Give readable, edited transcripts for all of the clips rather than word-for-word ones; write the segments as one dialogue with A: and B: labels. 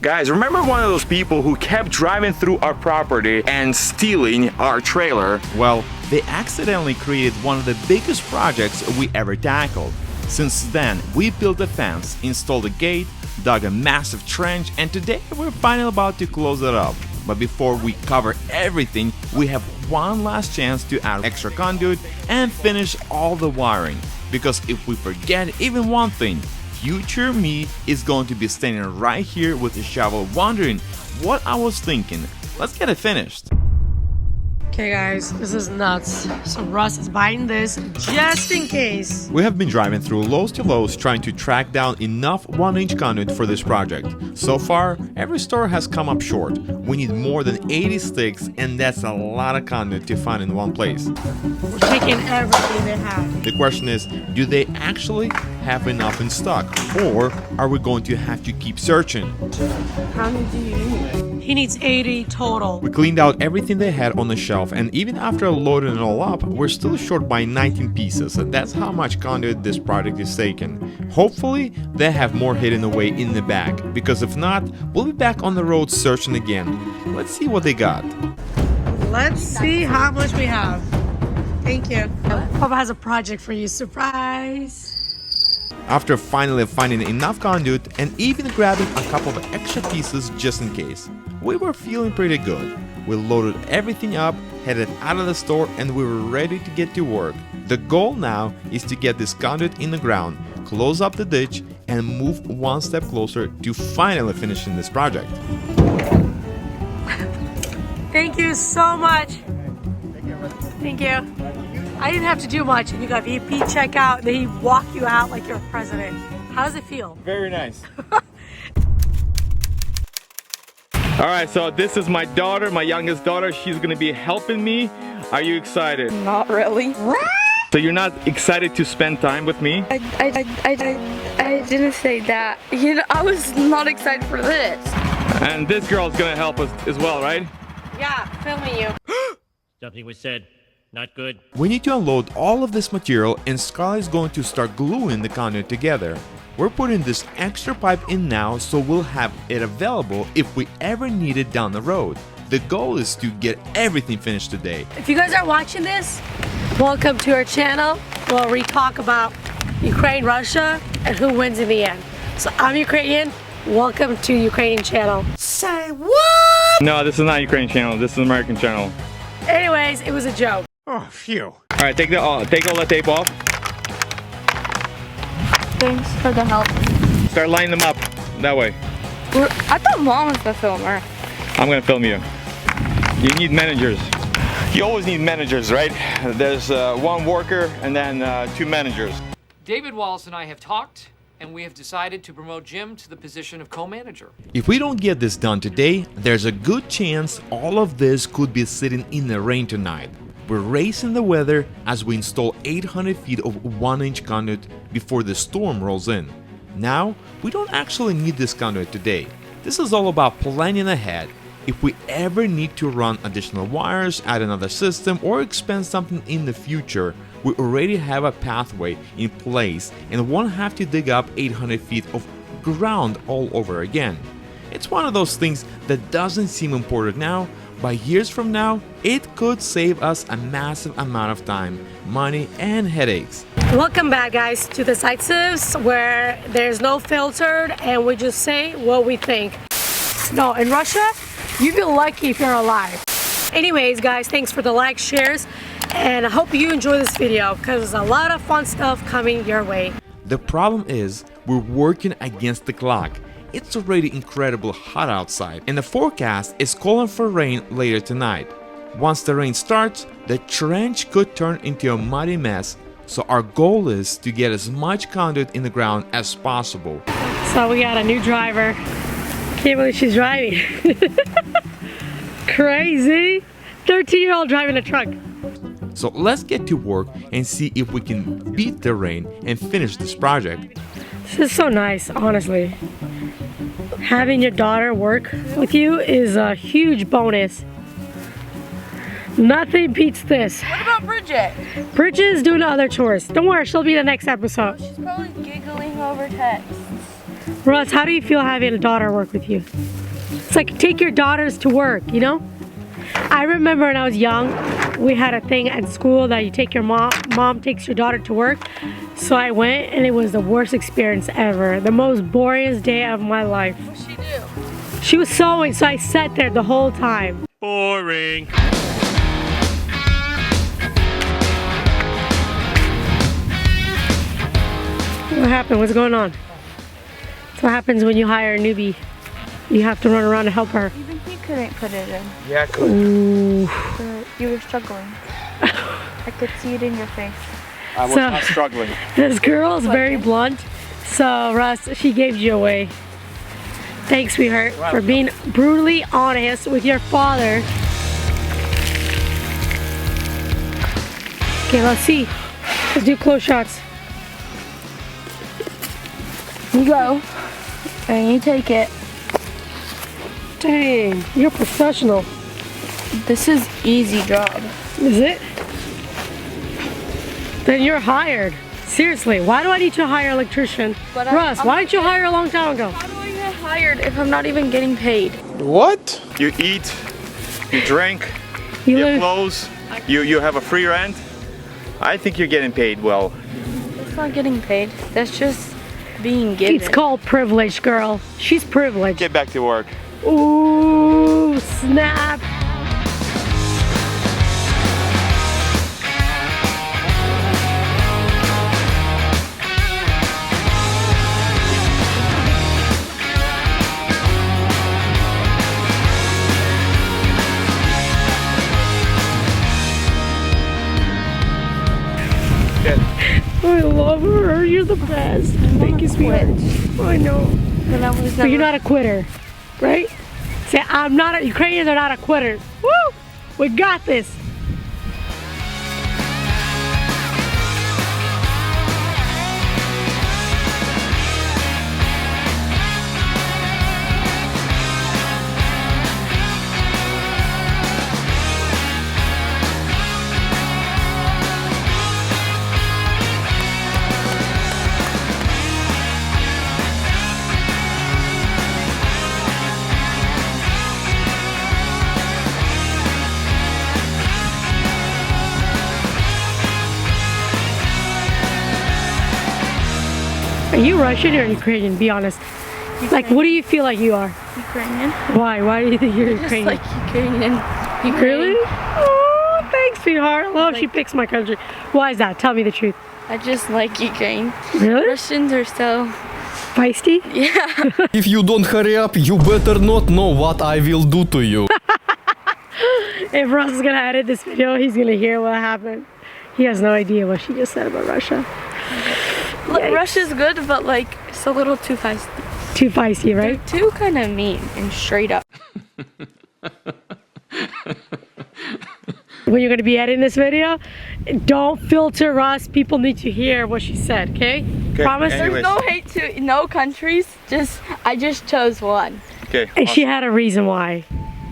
A: Guys, remember one of those people who kept driving through our property and stealing our trailer?
B: Well, they accidentally created one of the biggest projects we ever tackled. Since then, we built a fence, installed a gate, dug a massive trench, and today we're finally about to close it up. But before we cover everything, we have one last chance to add extra conduit and finish all the wiring. Because if we forget even one thing, future me is going to be standing right here with a shovel wondering what I was thinking. Let's get it finished.
C: Okay guys, this is nuts. So Russ is buying this just in case.
B: We have been driving through Lowe's to Lowe's trying to track down enough 1-inch conduit for this project. So far, every store has come up short. We need more than 80 sticks, and that's a lot of conduit to find in one place.
C: We're taking everything they have.
B: The question is, do they actually have enough in stock, or are we going to have to keep searching?
C: How many do you need? He needs 80 total.
B: We cleaned out everything they had on the shelf, and even after loading it all up, we're still short by 19 pieces, and that's how much conduit this project is taking. Hopefully, they have more hidden away in the back, because if not, we'll be back on the road searching again. Let's see what they got.
C: Let's see how much we have. Thank you. Papa has a project for you. Surprise!
B: After finally finding enough conduit and even grabbing a couple of extra pieces just in case, we were feeling pretty good. We loaded everything up, headed out of the store, and we were ready to get to work. The goal now is to get this conduit in the ground, close up the ditch, and move one step closer to finally finishing this project.
C: Thank you so much. Thank you. I didn't have to do much, and you got VP checkout, and then he walked you out like you're a president. How does it feel?
A: Very nice. All right, so this is my daughter, my youngest daughter. She's gonna be helping me. Are you excited?
D: Not really.
A: So you're not excited to spend time with me?
D: I didn't say that. You know, I was not excited for this.
A: And this girl's gonna help us as well, right?
C: Yeah, filming you.
E: Something was said. Not good.
B: We need to unload all of this material, and Skylar is going to start gluing the conduit together. We're putting this extra pipe in now, so we'll have it available if we ever need it down the road. The goal is to get everything finished today.
C: If you guys are watching this, welcome to our channel where we talk about Ukraine, Russia, and who wins in the end. So I'm Ukrainian. Welcome to Ukrainian channel. Say what?
A: No, this is not Ukrainian channel. This is American channel.
C: Anyways, it was a joke.
B: Oh, phew.
A: All right, take all the tape off.
D: Thanks for the help.
A: Start lining them up that way.
D: I thought Mom was the filmer.
A: I'm gonna film you. You need managers. You always need managers, right? There's one worker and then 2 managers.
F: David Wallace and I have talked, and we have decided to promote Jim to the position of co-manager.
B: If we don't get this done today, there's a good chance all of this could be sitting in the rain tonight. We're racing the weather as we install 800 feet of 1-inch conduit before the storm rolls in. Now, we don't actually need this conduit today. This is all about planning ahead. If we ever need to run additional wires, add another system, or expand something in the future, we already have a pathway in place and won't have to dig up 800 feet of ground all over again. It's one of those things that doesn't seem important now, but years from now, it could save us a massive amount of time, money, and headaches.
C: Welcome back, guys, to the Zaytsevs, where there's no filtered and we just say what we think. No, in Russia, you feel lucky if you're alive. Anyways, guys, thanks for the likes, shares, and I hope you enjoy this video because there's a lot of fun stuff coming your way.
B: The problem is, we're working against the clock. It's already incredibly hot outside, and the forecast is calling for rain later tonight. Once the rain starts, the trench could turn into a muddy mess, so our goal is to get as much conduit in the ground as possible.
C: So we got a new driver. Can't believe she's driving. Crazy. 13-year-old driving a truck.
B: So let's get to work and see if we can beat the rain and finish this project.
C: This is so nice, honestly. Having your daughter work with you is a huge bonus. Nothing beats this.
D: What about Bridget?
C: Bridget is doing other chores. Don't worry, she'll be in the next episode.
D: She's probably giggling over texts.
C: Russ, how do you feel having a daughter work with you? It's like take your daughters to work, you know? I remember when I was young, we had a thing at school that you take your mom takes your daughter to work. So I went and it was the worst experience ever. The most boringest day of my life.
D: What'd she do?
C: She was sewing, so I sat there the whole time.
E: Boring.
C: What happened? What's going on? That's what happens when you hire a newbie. You have to run around and help her.
D: Even he couldn't put it in.
A: Yeah, I could.
C: Ooh.
D: You were struggling. I could see it in your face.
A: I was
C: So-
A: not struggling.
C: This girl is very blunt. So Russ, she gave you away. Thanks, sweetheart, for being brutally honest with your father. Okay, let's see. Let's do close shots.
D: You go. And you take it.
C: Dang, you're professional.
D: This is easy job.
C: Is it? Then you're hired. Seriously, why do I need to hire an electrician?
D: But
C: Russ, why didn't you hire a long time ago?
D: How do I get hired if I'm not even getting paid?
A: What? You eat, you drink,
C: You
A: you
C: live,
A: clothes, you have a free rent. I think you're getting paid well.
D: That's not getting paid. That's just being given.
C: it's called privilege, girl. She's privileged.
A: Get back to work.
C: Ooh, snap. I love her. You're the best. Thank you, sweetheart. I know.
D: And I was
C: But you're not a quitter, right? Say, I'm not a, Ukrainians are not a quitter. Woo! We got this. Are you Russian or Ukrainian? Be honest. Like, what do you feel like you are?
D: Ukrainian.
C: Why? Why do you think you're
D: Just
C: Ukrainian?
D: like Ukrainian.
C: Really? Oh, thanks, sweetheart. I love she picks my country. Why is that? Tell me the truth.
D: I just like Ukraine.
C: Really?
D: Russians are so,
C: Feisty?
D: yeah.
G: If you don't hurry up, you better not know what I will do to you.
C: If Russ is gonna edit this video, he's gonna hear what happened. He has no idea what she just said about Russia.
D: Look,
C: Yikes.
D: Russia's good, but like, it's a little too fast.
C: Too feisty, right?
D: They're too kind of mean and straight up.
C: When you're gonna be editing this video, don't filter Russ. People need to hear what she said, okay? Promise?
A: anyways.
D: There's no hate to no countries. I just chose one.
A: Okay.
C: And she had a reason why.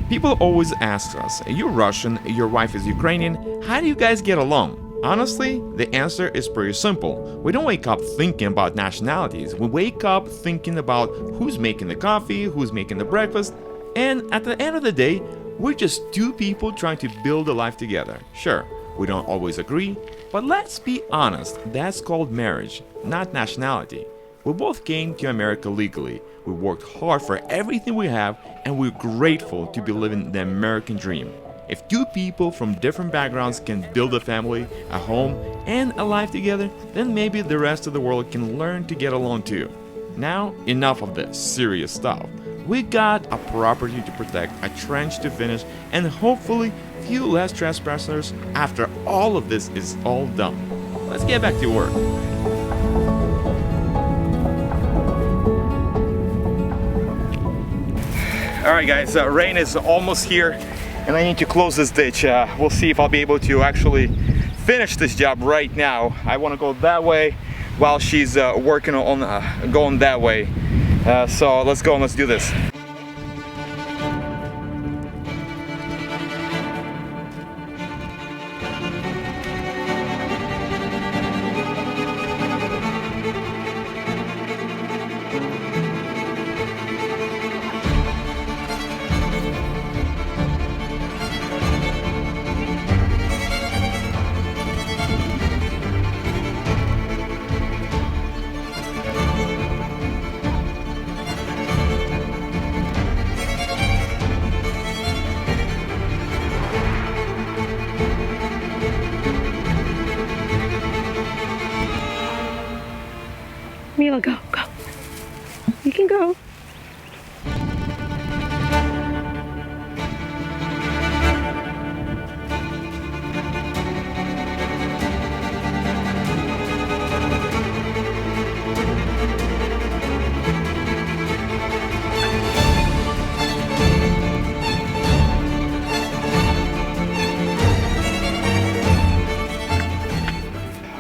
B: People always ask us, you're Russian, your wife is Ukrainian, how do you guys get along? Honestly, the answer is pretty simple. We don't wake up thinking about nationalities. We wake up thinking about who's making the coffee, who's making the breakfast, and at the end of the day, we're just two people trying to build a life together. Sure, we don't always agree, but let's be honest, that's called marriage, not nationality. We both came to America legally. We worked hard for everything we have, and we're grateful to be living the American dream. If two people from different backgrounds can build a family, a home, and a life together, then maybe the rest of the world can learn to get along too. Now, enough of this serious stuff. We got a property to protect, a trench to finish, and hopefully few less trespassers after all of this is all done. Let's get back to work.
A: All right, guys. Rain is almost here, and I need to close this ditch. We'll see if I'll be able to actually finish this job right now. I want to go that way while she's working on going that way. So let's go and let's do this.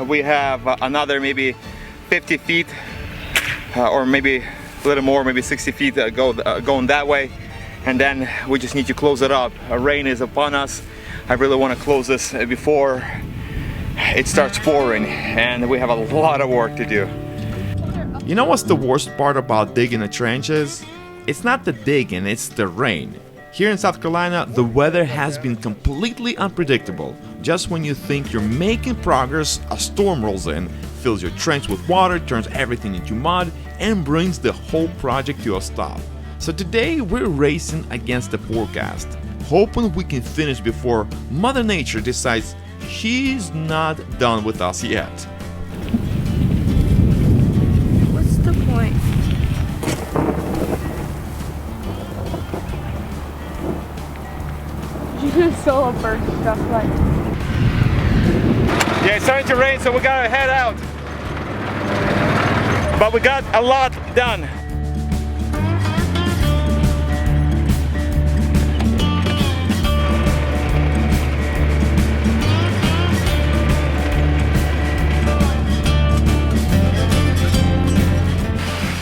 A: we have another maybe 50 feet or maybe a little more, maybe 60 feet going that way, and then we just need to close it up. Rain is upon us. I really want to close this before it starts pouring, and we have a lot of work to do.
B: You know what's the worst part about digging the trenches? It's not the digging, it's the rain. Here in South Carolina, the weather has been completely unpredictable. Just when you think you're making progress, a storm rolls in, fills your trench with water, turns everything into mud, and brings the whole project to a stop. So today we're racing against the forecast, hoping we can finish before Mother Nature decides she's not done with us yet.
D: What's the point? You can solo bird stuff like.
A: Yeah, it's starting to rain, so we gotta head out. But we got a lot done.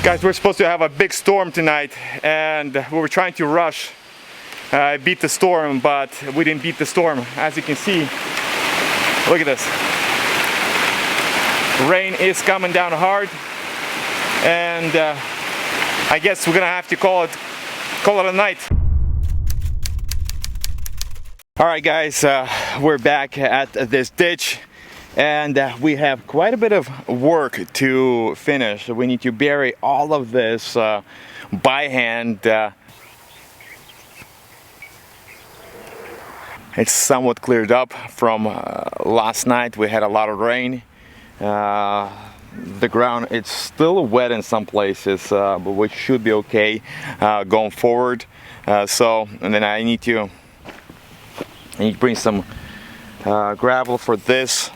A: Guys, we're supposed to have a big storm tonight, and we were trying to rush, beat the storm, but we didn't beat the storm. As you can see, look at this. Rain is coming down hard, and I guess we're gonna have to call it a night. All right, guys, we're back at this ditch. And we have quite a bit of work to finish. We need to bury all of this by hand. It's somewhat cleared up from last night. We had a lot of rain. The ground, it's still wet in some places, but we should be okay going forward. And then I need to bring some gravel for this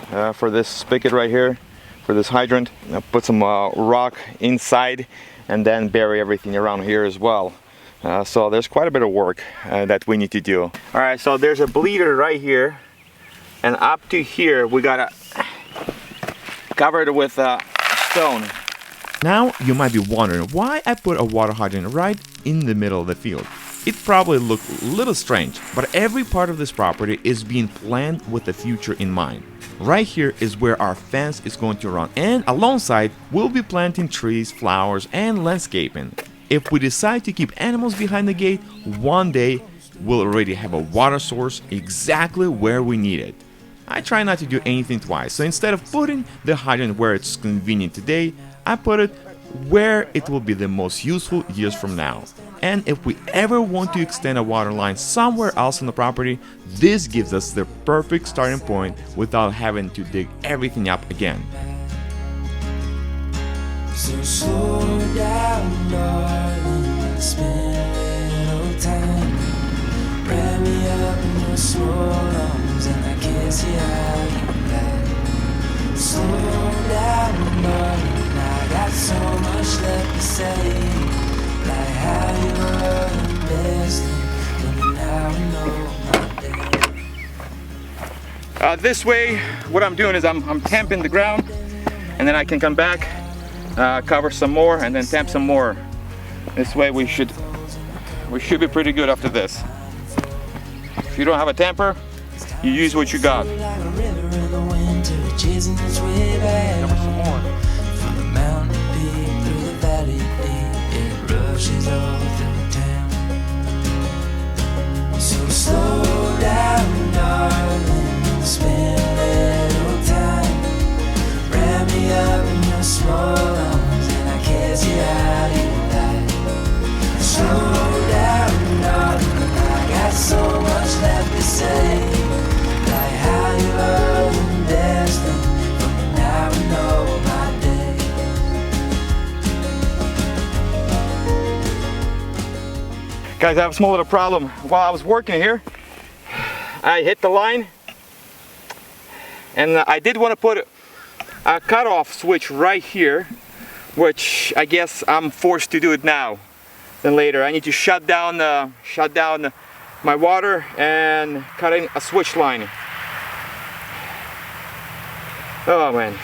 A: spigot right here, for this hydrant. Put some rock inside and then bury everything around here as well. So there's quite a bit of work that we need to do. All right, so there's a bleeder right here, and up to here we gotta cover it with stone.
B: Now you might be wondering why I put a water hydrant right in the middle of the field. It probably looked a little strange, but every part of this property is being planned with the future in mind. Right here is where our fence is going to run, and alongside we'll be planting trees, flowers, and landscaping. If we decide to keep animals behind the gate, one day we'll already have a water source exactly where we need it. I try not to do anything twice, so instead of putting the hydrant where it's convenient today, I put it where it will be the most useful years from now. And if we ever want to extend a water line somewhere else on the property, this gives us the perfect starting point without having to dig everything up again.
H: So slow down, darling, spend a little time. Wrap me up in your small arms and I can't see how you lie. Slow down, darling, I got so much left to say. Like how you were the best thing, but now I know my day.
A: This way, what I'm doing is I'm tamping the ground, and then I can come back, cover some more, and then tamp some more. This way we should be pretty good after this. If you don't have a tamper, you use what you got.
H: Cover some more. From the mountain peak through the valley deep, it rushes all through town. So slow down, darling, spend a little time. Wrap me up in your small arms and I can't see how you lie. Slow down, darling, I got so much left to say. Like how you love the best thing, from now I know my day.
A: Guys, I have a small little problem. While I was working here, I hit the line, and I did want to put a cutoff switch right here, which I guess I'm forced to do it now. Then later, I need to shut down my water and cut in a switch line. Oh man.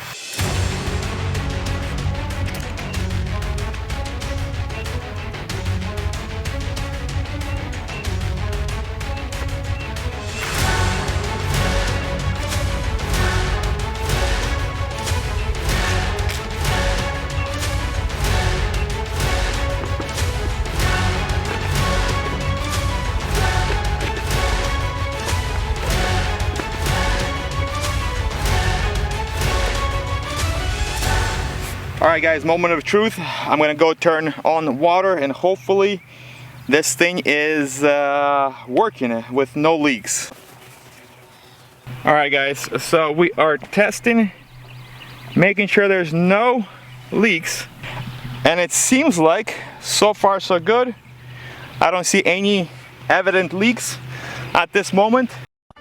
A: Alright guys, moment of truth. I'm gonna go turn on the water and hopefully this thing is working with no leaks. Alright guys, so we are testing, making sure there's no leaks, and it seems like so far so good. I don't see any evident leaks at this moment.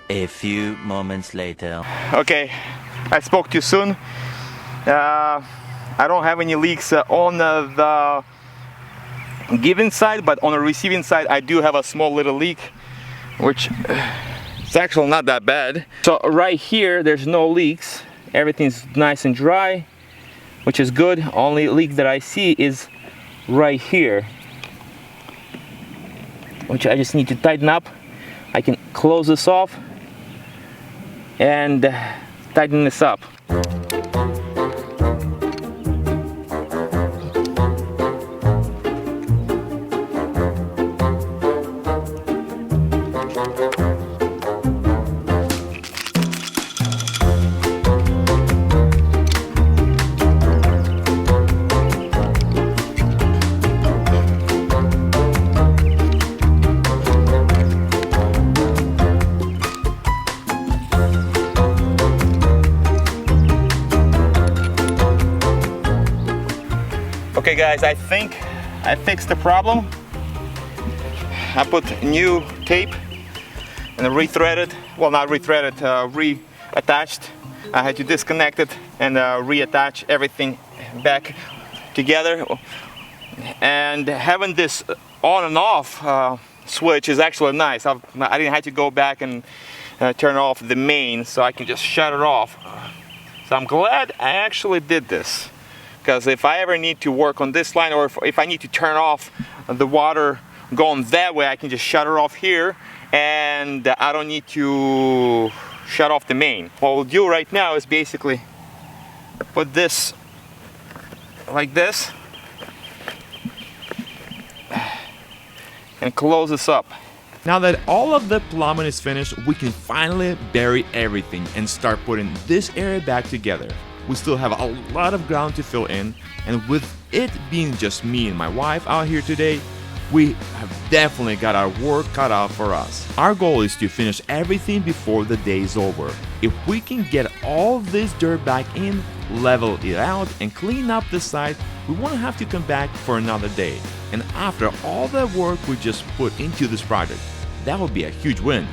I: A few moments later.
A: Okay, I spoke too soon. I don't have any leaks on the giving side, but on the receiving side I do have a small little leak, which it's actually not that bad. So right here there's no leaks, everything's nice and dry, which is good. Only leak that I see is right here, which I just need to tighten up. I can close this off and tighten this up. Okay guys, I think I fixed the problem. I put new tape and rethreaded, well not rethreaded, reattached. I had to disconnect it and reattach everything back together. And having this on and off switch is actually nice. I didn't have to go back and turn off the main, so I can just shut it off. So I'm glad I actually did this. Because if I ever need to work on this line, or if I need to turn off the water going that way, I can just shut it off here and I don't need to shut off the main. What we'll do right now is basically put this like this and close this up.
B: Now that all of the plumbing is finished, we can finally bury everything and start putting this area back together. We still have a lot of ground to fill in, and with it being just me and my wife out here today, we have definitely got our work cut out for us. Our goal is to finish everything before the day is over. If we can get all this dirt back in, level it out, and clean up the site, we won't have to come back for another day. And after all the work we just put into this project, that would be a huge win.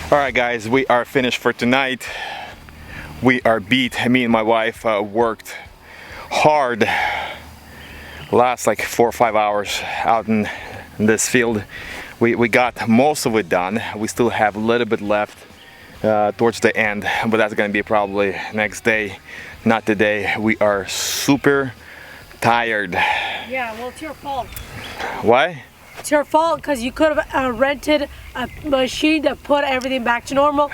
A: Alright guys, we are finished for tonight. We are beat. Me and my wife worked hard last like 4 or 5 hours out in this field. We got most of it done. We still have a little bit left towards the end, but that's gonna be probably next day, not today. We are super tired.
C: Yeah, well, it's your fault.
A: Why?
C: It's your fault because you could have rented a machine to put everything back to normal.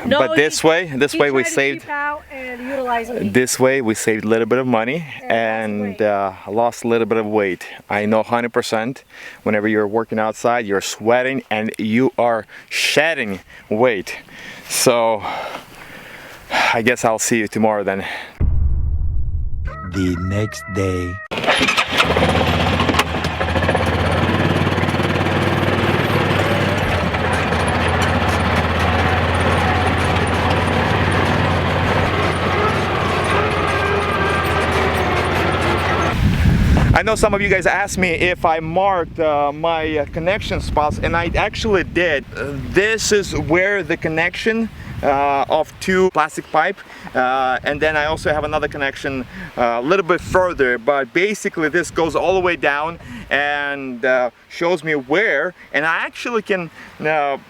C: No,
A: but this way we saved.
C: Keep out and utilize it.
A: This way we saved a little bit of money and lost a little bit of weight. I know 100%. Whenever you're working outside, you're sweating and you are shedding weight. So I guess I'll see you tomorrow then.
I: The next day.
A: I know some of you guys asked me if I marked my connection spots, and I actually did. This is where the connection of two plastic pipe, and then I also have another connection a little bit further, but basically this goes all the way down and shows me where, and I actually can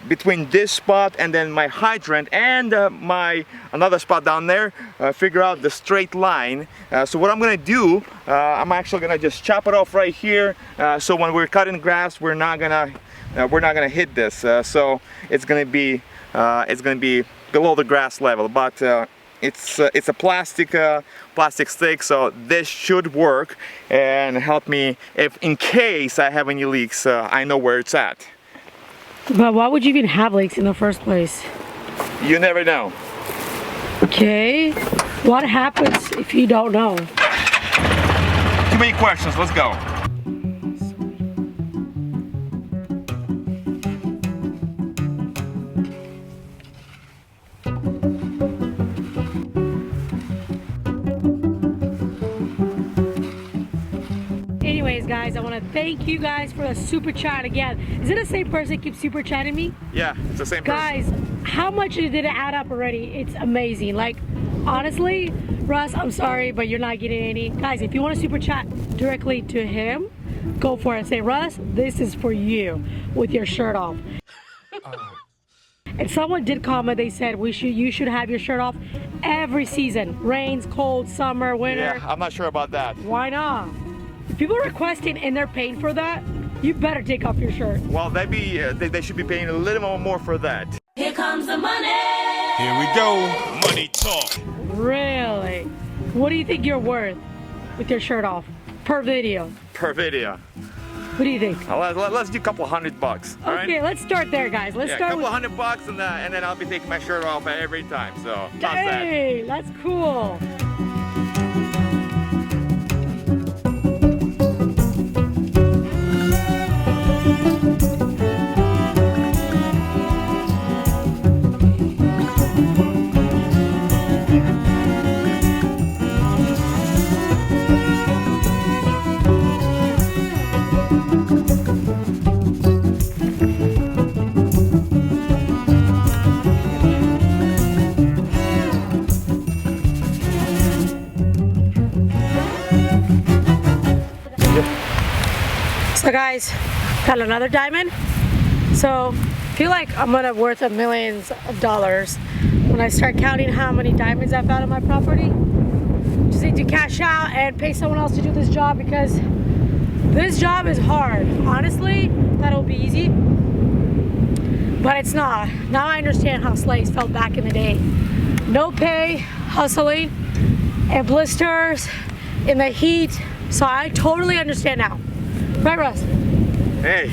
A: between this spot and then my hydrant and my another spot down there figure out the straight line. So what I'm gonna do, I'm actually gonna just chop it off right here, so when we're cutting grass we're not gonna hit this, so it's gonna be below the grass level, but it's a plastic stick, so this should work and help me if in case I have any leaks. I know where it's at.
C: But why would you even have leaks in the first place?
A: You never know.
C: Okay, what happens if you don't know?
A: Too many questions, let's go.
C: Anyways, guys, I want to thank you guys for the super chat again. Is it the same person that keeps super chatting me?
A: Yeah, it's the same
C: guys,
A: person.
C: How much did it add up already? It's amazing. Like, honestly, Russ, I'm sorry, but you're not getting any. Guys, if you want to super chat directly to him, go for it. Say, Russ, this is for you with your shirt off. And someone did comment, they said you should have your shirt off every season. Rains, cold, summer, winter.
A: Yeah, I'm not sure about that.
C: Why not? If people are requesting and they're paying for that, you better take off your shirt.
A: Well, they should be paying a little more for that.
C: Here comes the money!
J: Here we go, money talk.
C: Really? What do you think you're worth with your shirt off? Per video?
A: Per video.
C: What do you think?
A: Let's do a couple $100. All
C: okay,
A: right?
C: let's start there, guys. Let's start with...
A: a couple $100 and then I'll be taking my shirt off every time, so
C: hey, that's cool. So guys, got another diamond. So I feel like I'm gonna worth millions of dollars when I start counting how many diamonds I found on my property. Just need to cash out and pay someone else to do this job because this job is hard. Honestly, thought it would be easy, but it's not. Now I understand how slaves felt back in the day. No pay, hustling, and blisters in the heat. So I totally understand now. Right, Russ?
A: Hey.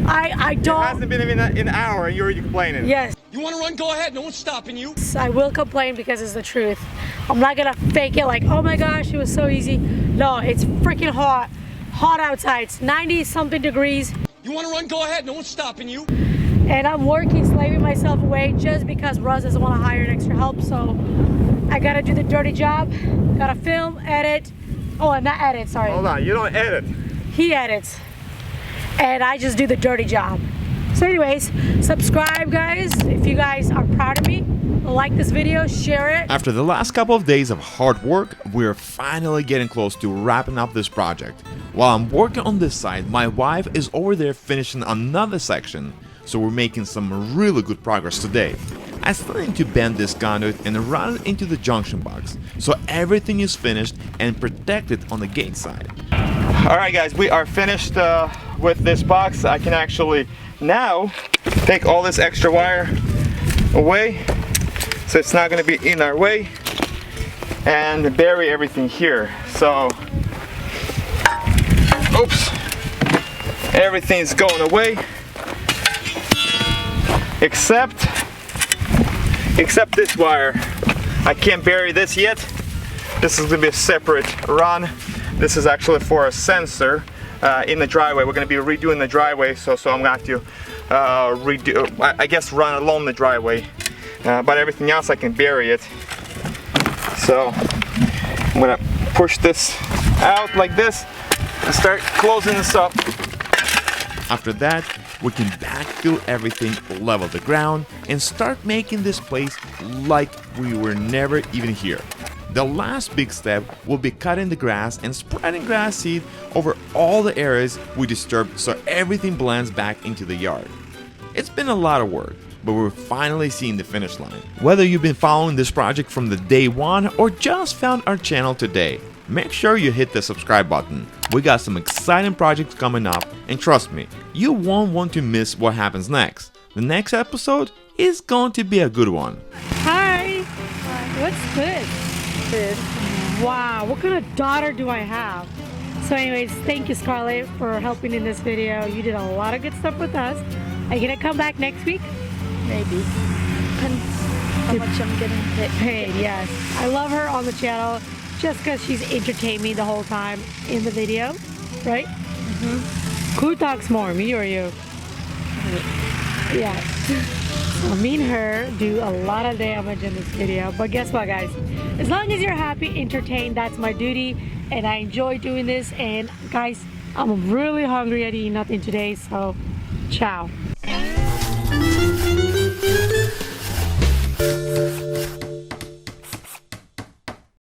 C: I don't...
A: It hasn't been even an hour and you're already complaining.
C: Yes.
J: You want to run? Go ahead. No one's stopping you.
C: I will complain because it's the truth. I'm not gonna fake it like, oh my gosh, it was so easy. No, it's freaking hot. Hot outside. It's 90-something degrees.
J: You want to run? Go ahead. No one's stopping you.
C: And I'm working, slaving myself away just because Russ doesn't want to hire an extra help. So I gotta do the dirty job. Gotta film, edit. Oh, and not edit, sorry.
A: Hold on, you don't edit.
C: He edits. And I just do the dirty job. So anyways, subscribe guys if you guys are proud of me. Like this video, share it.
B: After the last couple of days of hard work, we're finally getting close to wrapping up this project. While I'm working on this side, my wife is over there finishing another section, so we're making some really good progress today. I still need to bend this conduit and run it into the junction box, so everything is finished and protected on the gate side.
A: Alright guys, we are finished with this box. I can actually now take all this extra wire away, so it's not going to be in our way, and bury everything here. So, oops, everything's going away, except this wire. I can't bury this yet. This is going to be a separate run. This is actually for a sensor in the driveway. We're going to be redoing the driveway, so I'm going to have to I guess run along the driveway. But everything else I can bury it. So I'm going to push this out like this and start closing this up.
B: After that, we can backfill everything, level the ground, and start making this place like we were never even here. The last big step will be cutting the grass and spreading grass seed over all the areas we disturbed so everything blends back into the yard. It's been a lot of work, but we're finally seeing the finish line. Whether you've been following this project from the day one or just found our channel today, make sure you hit the subscribe button. We got some exciting projects coming up, and trust me, you won't want to miss what happens next. The next episode is going to be a good one.
C: Hi. What's good? Good. Wow, what kind of daughter do I have? So anyways, thank you, Scarlett, for helping in this video. You did a lot of good stuff with us. Are you gonna come back next week?
D: Maybe. Depends how much I'm getting
C: Paid, yes. I love her on the channel just because she's entertained me the whole time in the video, right? Mm-hmm. Who talks more, me or you? Yeah. So me and her do a lot of damage in this video, but guess what, guys? As long as you're happy, entertained, that's my duty, and I enjoy doing this. And guys, I'm really hungry. I didn't eat nothing today, so ciao.